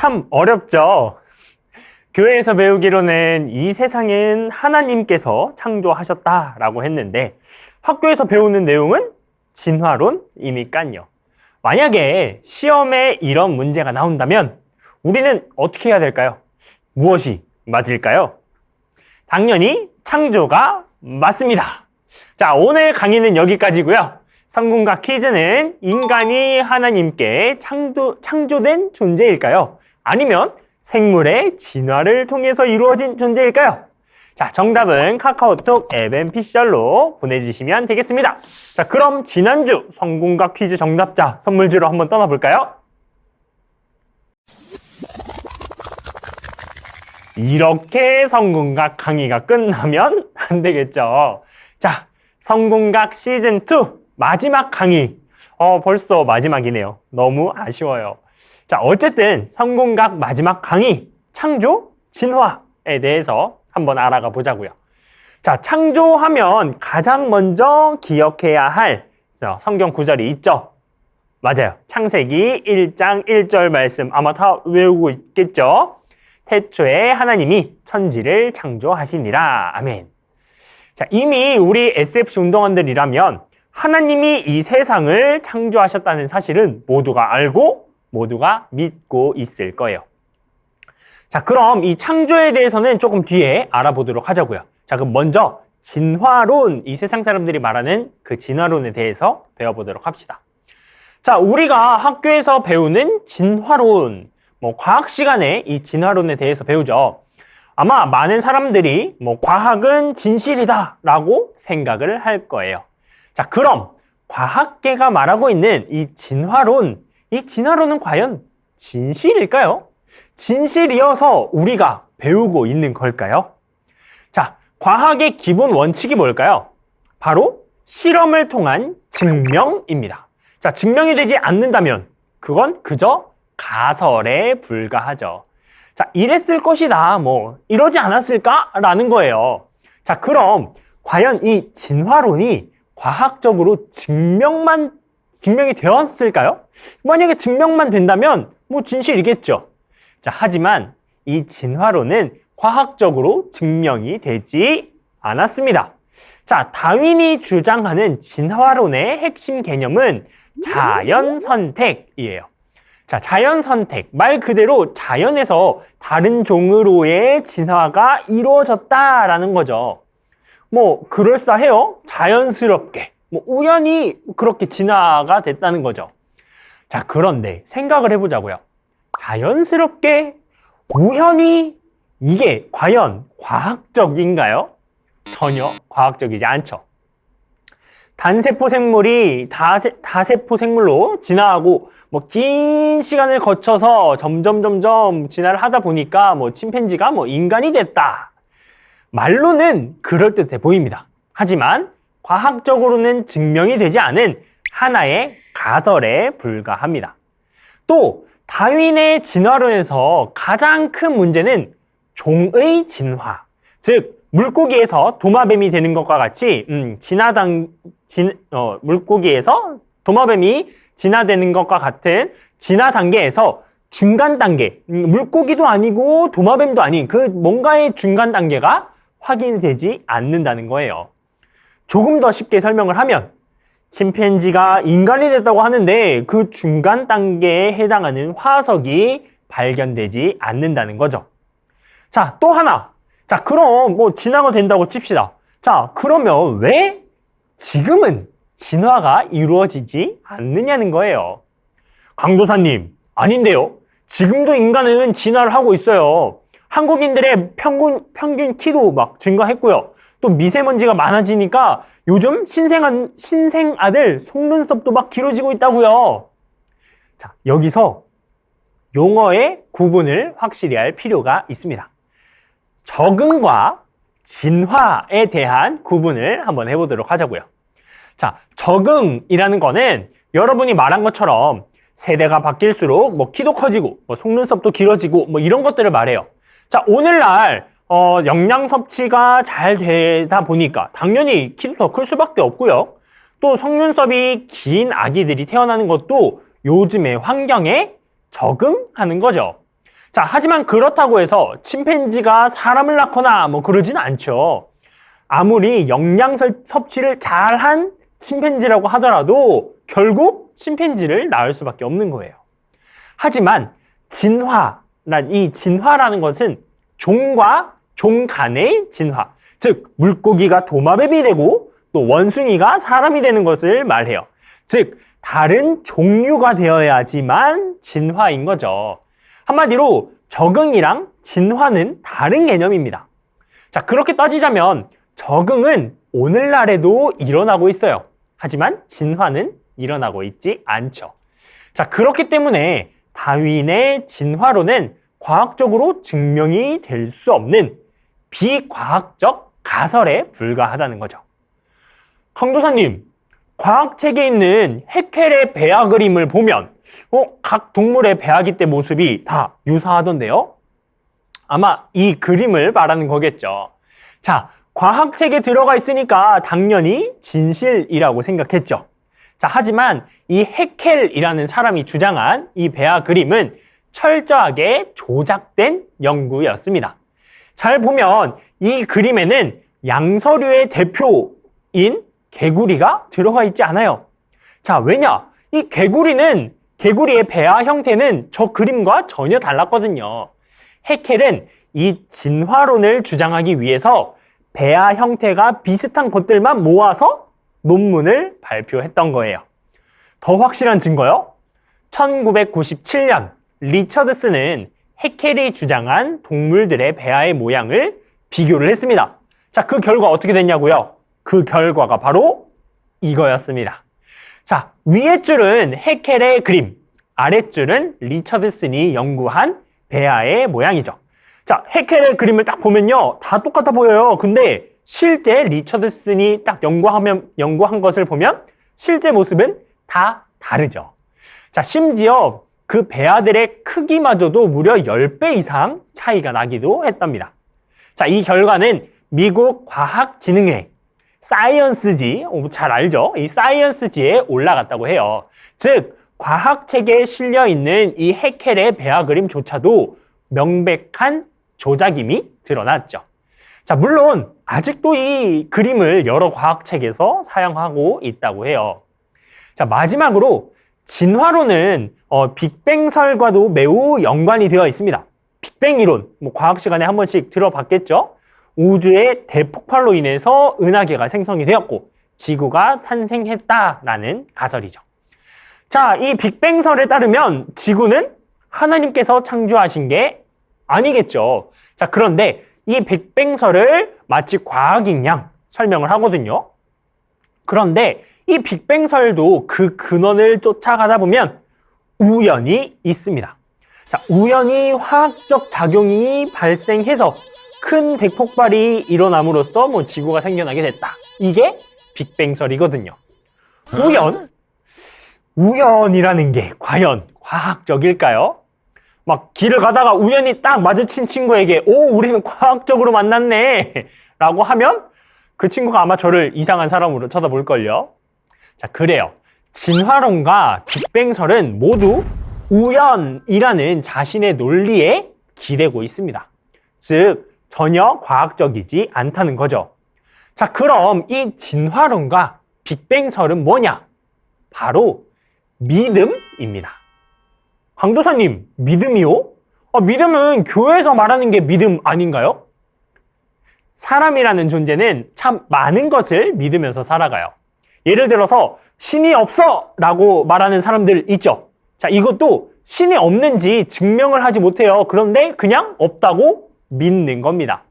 참 어렵죠? 교회에서 배우기로는 이 세상은 하나님께서 창조하셨다라고 했는데 학교에서 배우는 내용은 진화론이니까요. 만약에 시험에 이런 문제가 나온다면 우리는 어떻게 해야 될까요? 무엇이 맞을까요? 당연히 창조가 맞습니다. 자, 오늘 강의는 여기까지고요. 성공각 퀴즈는 인간이 하나님께 창조된 존재일까요? 아니면 생물의 진화를 통해서 이루어진 존재일까요? 자, 정답은 카카오톡 앱 피셜로 보내주시면 되겠습니다. 자, 그럼 지난주 성공각 퀴즈 정답자 선물 주러 한번 떠나볼까요? 이렇게 성공각 강의가 끝나면 안 되겠죠. 자, 성공각 시즌2 마지막 강의. 벌써 마지막이네요. 너무 아쉬워요. 자, 어쨌든 성공각 마지막 강의, 창조, 진화에 대해서 한번 알아가 보자고요. 자, 창조하면 가장 먼저 기억해야 할 성경 구절이 있죠. 맞아요. 창세기 1장 1절 말씀 아마 다 외우고 있겠죠. 태초에 하나님이 천지를 창조하시니라. 아멘. 자, 이미 우리 SFC 운동원들이라면 하나님이 이 세상을 창조하셨다는 사실은 모두가 알고 모두가 믿고 있을 거예요. 자, 그럼 이 창조에 대해서는 조금 뒤에 알아보도록 하자고요. 자, 그럼 먼저 진화론, 이 세상 사람들이 말하는 그 진화론에 대해서 배워보도록 합시다. 자, 우리가 학교에서 배우는 진화론, 과학 시간에 이 진화론에 대해서 배우죠. 아마 많은 사람들이 과학은 진실이다 라고 생각을 할 거예요. 자, 그럼 과학계가 말하고 있는 이 진화론은 과연 진실일까요? 진실이어서 우리가 배우고 있는 걸까요? 자, 과학의 기본 원칙이 뭘까요? 바로 실험을 통한 증명입니다. 자, 증명이 되지 않는다면 그건 그저 가설에 불과하죠. 자, 이랬을 것이다, 이러지 않았을까라는 거예요. 자, 그럼 과연 이 진화론이 과학적으로 증명이 되었을까요? 만약에 증명만 된다면 진실이겠죠. 자, 하지만 이 진화론은 과학적으로 증명이 되지 않았습니다. 자, 다윈이 주장하는 진화론의 핵심 개념은 자연선택이에요. 자, 자연선택, 말 그대로 자연에서 다른 종으로의 진화가 이루어졌다라는 거죠. 그럴싸해요. 자연스럽게. 우연히 그렇게 진화가 됐다는 거죠. 자, 그런데 생각을 해보자고요. 자연스럽게, 우연히, 이게 과연 과학적인가요? 전혀 과학적이지 않죠. 단세포 생물이 다세포 생물로 진화하고 긴 시간을 거쳐서 점점 진화를 하다 보니까 침팬지가 인간이 됐다. 말로는 그럴듯해 보입니다. 하지만 과학적으로는 증명이 되지 않은 하나의 가설에 불과합니다. 또 다윈의 진화론에서 가장 큰 문제는 종의 진화, 즉 물고기에서 도마뱀이 되는 것과 같이 물고기에서 도마뱀이 진화되는 것과 같은 진화 단계에서 중간 단계, 물고기도 아니고 도마뱀도 아닌 그 뭔가의 중간 단계가 확인이 되지 않는다는 거예요. 조금 더 쉽게 설명을 하면 침팬지가 인간이 됐다고 하는데 그 중간 단계에 해당하는 화석이 발견되지 않는다는 거죠. 자, 또 하나. 자, 그럼 진화가 된다고 칩시다. 자, 그러면 왜 지금은 진화가 이루어지지 않느냐는 거예요. 강도사님, 아닌데요. 지금도 인간은 진화를 하고 있어요. 한국인들의 평균 키도 막 증가했고요. 또 미세먼지가 많아지니까 요즘 신생아들 속눈썹도 막 길어지고 있다고요. 자, 여기서 용어의 구분을 확실히 할 필요가 있습니다. 적응과 진화에 대한 구분을 한번 해보도록 하자고요. 자, 적응이라는 거는 여러분이 말한 것처럼 세대가 바뀔수록 뭐 키도 커지고 뭐 속눈썹도 길어지고 뭐 이런 것들을 말해요. 자, 오늘날 영양 섭취가 잘 되다 보니까 당연히 키도 더 클 수밖에 없고요. 또 속눈썹이 긴 아기들이 태어나는 것도 요즘의 환경에 적응하는 거죠. 자, 하지만 그렇다고 해서 침팬지가 사람을 낳거나 뭐 그러진 않죠. 아무리 영양 섭취를 잘한 침팬지라고 하더라도 결국 침팬지를 낳을 수밖에 없는 거예요. 하지만 이 진화라는 것은 종과 종 간의 진화, 즉 물고기가 도마뱀이 되고 또 원숭이가 사람이 되는 것을 말해요. 즉 다른 종류가 되어야지만 진화인 거죠. 한마디로 적응이랑 진화는 다른 개념입니다. 자, 그렇게 따지자면 적응은 오늘날에도 일어나고 있어요. 하지만 진화는 일어나고 있지 않죠. 자, 그렇기 때문에 다윈의 진화론은 과학적으로 증명이 될 수 없는 비과학적 가설에 불과하다는 거죠. 강도사님, 과학책에 있는 해켈의 배아 그림을 보면 각 동물의 배아기 때 모습이 다 유사하던데요? 아마 이 그림을 말하는 거겠죠. 자, 과학책에 들어가 있으니까 당연히 진실이라고 생각했죠. 자, 하지만 이 해켈이라는 사람이 주장한 이 배아 그림은 철저하게 조작된 연구였습니다. 잘 보면 이 그림에는 양서류의 대표인 개구리가 들어가 있지 않아요. 자, 왜냐? 이 개구리의 배아 형태는 저 그림과 전혀 달랐거든요. 해켈은 이 진화론을 주장하기 위해서 배아 형태가 비슷한 것들만 모아서 논문을 발표했던 거예요. 더 확실한 증거요? 1997년 리처드스는 해켈이 주장한 동물들의 배아의 모양을 비교를 했습니다. 자, 그 결과 어떻게 됐냐고요? 그 결과가 바로 이거였습니다. 자, 위의 줄은 해켈의 그림, 아랫줄은 리처드슨이 연구한 배아의 모양이죠. 자, 해켈의 그림을 딱 보면요, 다 똑같아 보여요. 근데 실제 리처드슨이 딱 연구한 것을 보면 실제 모습은 다 다르죠. 자, 심지어 그 배아들의 크기마저도 무려 10배 이상 차이가 나기도 했답니다. 자, 이 결과는 미국 과학진흥회 사이언스지, 잘 알죠? 이 사이언스지에 올라갔다고 해요. 즉, 과학책에 실려있는 이 해켈의 배아 그림조차도 명백한 조작임이 드러났죠. 자, 물론 아직도 이 그림을 여러 과학책에서 사용하고 있다고 해요. 자, 마지막으로 진화론은 빅뱅설과도 매우 연관이 되어 있습니다. 빅뱅 이론, 과학 시간에 한 번씩 들어봤겠죠? 우주의 대폭발로 인해서 은하계가 생성이 되었고 지구가 탄생했다라는 가설이죠. 자, 이 빅뱅설에 따르면 지구는 하나님께서 창조하신 게 아니겠죠. 자, 그런데 이 빅뱅설을 마치 과학인 양 설명을 하거든요. 그런데 이 빅뱅설도 그 근원을 쫓아가다 보면 우연이 있습니다. 자, 우연히 화학적 작용이 발생해서 큰 대폭발이 일어남으로써 지구가 생겨나게 됐다. 이게 빅뱅설이거든요. 우연이라는 게 과연 과학적일까요? 막 길을 가다가 우연히 딱 마주친 친구에게 우리는 과학적으로 만났네 라고 하면 그 친구가 아마 저를 이상한 사람으로 쳐다볼걸요. 자, 그래요. 진화론과 빅뱅설은 모두 우연이라는 자신의 논리에 기대고 있습니다. 즉, 전혀 과학적이지 않다는 거죠. 자, 그럼 이 진화론과 빅뱅설은 뭐냐? 바로 믿음입니다. 강도사님, 믿음이요? 믿음은 교회에서 말하는 게 믿음 아닌가요? 사람이라는 존재는 참 많은 것을 믿으면서 살아가요. 예를 들어서 신이 없어! 라고 말하는 사람들 있죠? 자, 이것도 신이 없는지 증명을 하지 못해요. 그런데 그냥 없다고 믿는 겁니다.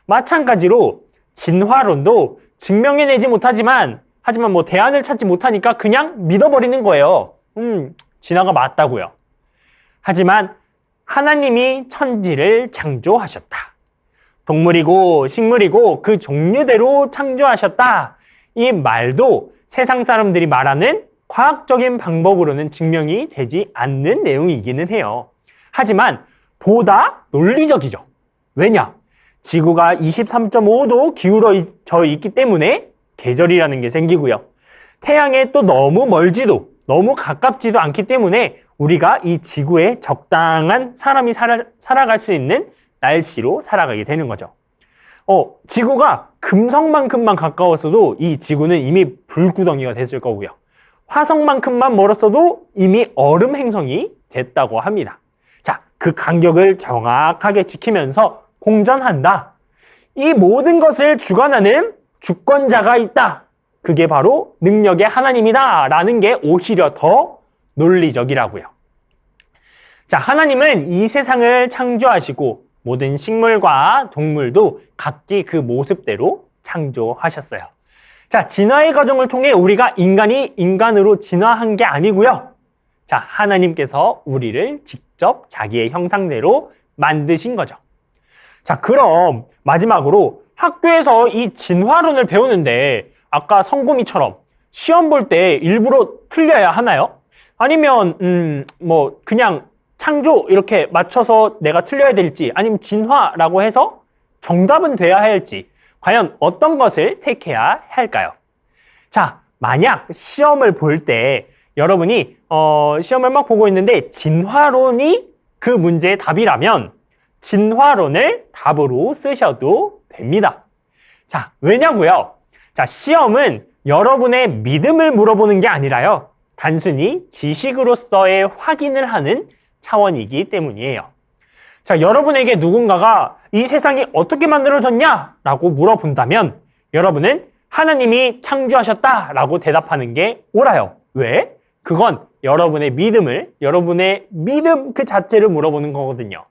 마찬가지로 진화론도 증명해내지 못하지만 하지만 뭐 대안을 찾지 못하니까 그냥 믿어버리는 거예요. 진화가 맞다고요. 하지만 하나님이 천지를 창조하셨다. 동물이고 식물이고 그 종류대로 창조하셨다. 이 말도 세상 사람들이 말하는 과학적인 방법으로는 증명이 되지 않는 내용이기는 해요. 하지만 보다 논리적이죠. 왜냐? 지구가 23.5도 기울어져 있기 때문에 계절이라는 게 생기고요. 태양에 또 너무 멀지도 너무 가깝지도 않기 때문에 우리가 이 지구에 적당한 사람이 살아갈 수 있는 날씨로 살아가게 되는 거죠. 지구가 금성만큼만 가까웠어도 이 지구는 이미 불구덩이가 됐을 거고요. 화성만큼만 멀었어도 이미 얼음 행성이 됐다고 합니다. 자, 그 간격을 정확하게 지키면서 공전한다. 이 모든 것을 주관하는 주권자가 있다. 그게 바로 능력의 하나님이다. 라는 게 오히려 더 논리적이라고요. 자, 하나님은 이 세상을 창조하시고 모든 식물과 동물도 각기 그 모습대로 창조하셨어요. 자, 진화의 과정을 통해 우리가 인간이 인간으로 진화한 게 아니고요. 자, 하나님께서 우리를 직접 자기의 형상대로 만드신 거죠. 자, 그럼 마지막으로 학교에서 이 진화론을 배우는데 아까 성곰이처럼 시험 볼 때 일부러 틀려야 하나요? 아니면 뭐 그냥 창조 이렇게 맞춰서 내가 틀려야 될지 아니면 진화라고 해서 정답은 돼야 할지 과연 어떤 것을 택해야 할까요? 자, 만약 시험을 볼 때 여러분이 시험을 막 보고 있는데 진화론이 그 문제의 답이라면 진화론을 답으로 쓰셔도 됩니다. 자, 왜냐고요? 자, 시험은 여러분의 믿음을 물어보는 게 아니라요. 단순히 지식으로서의 확인을 하는 차원이기 때문이에요. 자, 여러분에게 누군가가 이 세상이 어떻게 만들어졌냐? 라고 물어본다면 여러분은 하나님이 창조하셨다 라고 대답하는 게 옳아요. 왜? 그건 여러분의 믿음 그 자체를 물어보는 거거든요.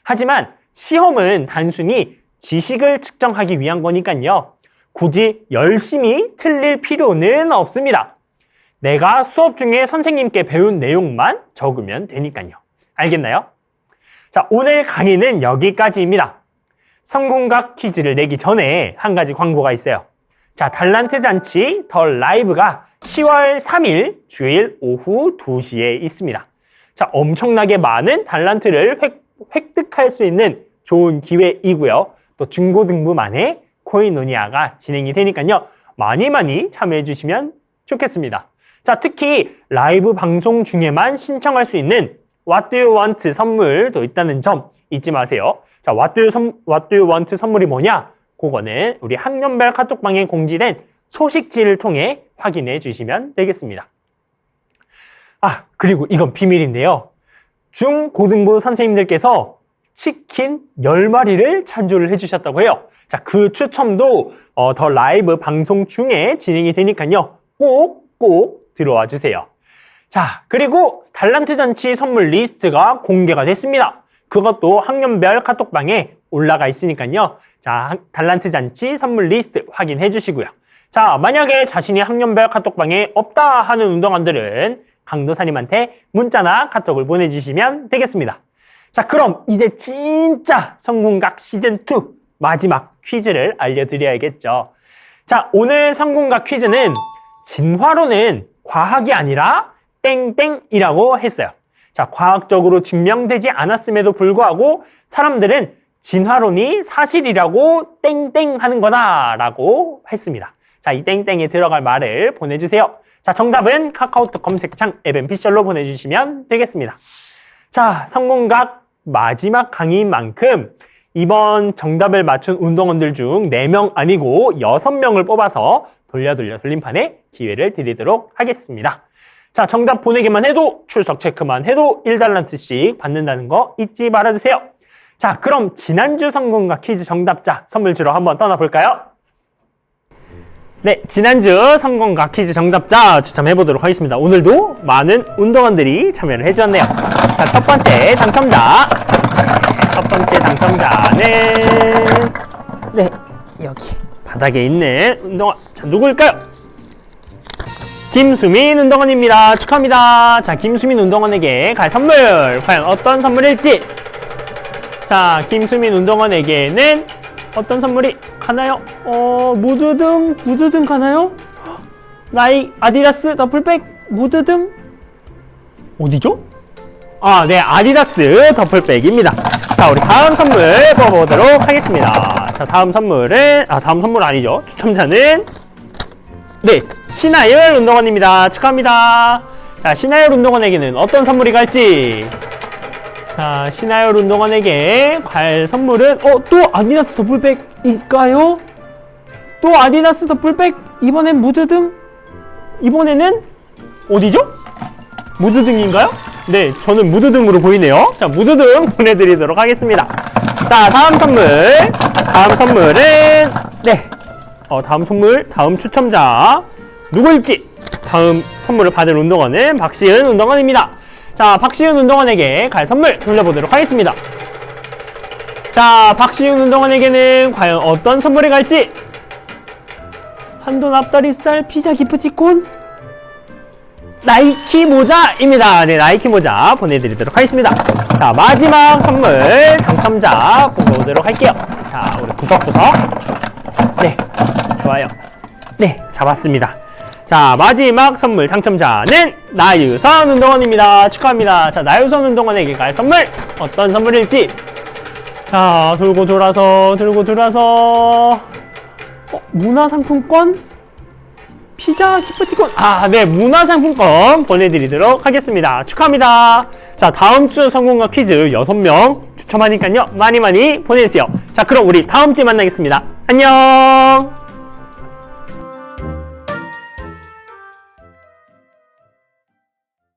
하지만 시험은 단순히 지식을 측정하기 위한 거니까요. 굳이 열심히 틀릴 필요는 없습니다. 내가 수업 중에 선생님께 배운 내용만 적으면 되니까요. 알겠나요? 자, 오늘 강의는 여기까지입니다. 성공각 퀴즈를 내기 전에 한 가지 광고가 있어요. 자, 달란트 잔치 더 라이브가 10월 3일 주일 오후 2시에 있습니다. 자, 엄청나게 많은 달란트를 획득할 수 있는 좋은 기회이고요. 또 중고등부만의 코인노니아가 진행이 되니까요. 많이 참여해 주시면 좋겠습니다. 자, 특히 라이브 방송 중에만 신청할 수 있는 What do you want 선물도 있다는 점 잊지 마세요. 자, What do you want 선물이 뭐냐? 그거는 우리 학년별 카톡방에 공지된 소식지를 통해 확인해 주시면 되겠습니다. 아, 그리고 이건 비밀인데요. 중고등부 선생님들께서 치킨 10마리를 찬조를 해주셨다고 해요. 자, 그 추첨도 더 라이브 방송 중에 진행이 되니까요. 꼭 들어와 주세요. 자, 그리고 달란트 잔치 선물 리스트가 공개가 됐습니다. 그것도 학년별 카톡방에 올라가 있으니까요. 자, 달란트 잔치 선물 리스트 확인해 주시고요. 자, 만약에 자신이 학년별 카톡방에 없다 하는 운동원들은 강도사님한테 문자나 카톡을 보내주시면 되겠습니다. 자, 그럼 이제 진짜 성공각 시즌2 마지막 퀴즈를 알려드려야겠죠. 자, 오늘 성공각 퀴즈는 진화론은 과학이 아니라 땡땡이라고 했어요. 자, 과학적으로 증명되지 않았음에도 불구하고 사람들은 진화론이 사실이라고 땡땡 하는 거다 라고 했습니다. 자, 이 땡땡에 들어갈 말을 보내주세요. 자, 정답은 카카오톡 검색창 에벤피셜로 보내주시면 되겠습니다. 자, 성공각 마지막 강의인 만큼 이번 정답을 맞춘 운동원들 중 4명 아니고 6명을 뽑아서 돌림판에 기회를 드리도록 하겠습니다. 자, 정답 보내기만 해도 출석 체크만 해도 1달란트씩 받는다는 거 잊지 말아주세요. 자, 그럼 지난주 성공각 퀴즈 정답자 선물 주러 한번 떠나볼까요? 네, 지난주 성공각 퀴즈 정답자 추첨해보도록 하겠습니다. 오늘도 많은 운동원들이 참여를 해주었네요. 자, 첫 번째 당첨자 첫 번째 당첨자는 네, 여기 바닥에 있는 운동화. 자, 누구일까요? 김수민 운동원입니다. 축하합니다. 자, 김수민 운동원에게 갈 선물 과연 어떤 선물일지. 자, 김수민 운동원에게는 어떤 선물이 가나요? 무드등 가나요? 나이 아디다스 더플백 무드등 어디죠? 아, 네, 아디다스 더플백입니다. 자, 우리 다음 선물 뽑아보도록 하겠습니다. 자, 다음 선물은 다음 선물 아니죠. 추첨자는 네, 신하율 운동원입니다. 축하합니다. 자, 신하율 운동원에게는 어떤 선물이 갈지. 자, 신하율 운동원에게 갈 선물은 또 아디다스 더플백일까요? 또 아디다스 더플백? 이번엔 무드등? 이번에는 어디죠? 무드등인가요? 네, 저는 무드등으로 보이네요. 자, 무드등 보내드리도록 하겠습니다. 자, 다음 선물은 네, 다음 추첨자 누구일지. 다음 선물을 받을 운동원은 박시은 운동원입니다. 자, 박시은 운동원에게 갈 선물 돌려보도록 하겠습니다. 자, 박시은 운동원에게는 과연 어떤 선물이 갈지. 한돈 앞다리살 피자 기프티콘 나이키 모자입니다. 네, 나이키 모자 보내드리도록 하겠습니다. 자, 마지막 선물 당첨자 뽑아보도록 할게요. 자, 우리 구석구석. 네, 좋아요. 네, 잡았습니다. 자, 마지막 선물 당첨자는 나유선 운동원입니다. 축하합니다. 자, 나유선 운동원에게 갈 선물 어떤 선물일지. 자, 돌고 돌아서 문화상품권? 피자 기프티콘. 네, 문화상품권 보내드리도록 하겠습니다. 축하합니다. 자, 다음주 성공과 퀴즈 6명 추첨하니까요 많이 보내주세요. 자, 그럼 우리 다음주에 만나겠습니다. 안녕.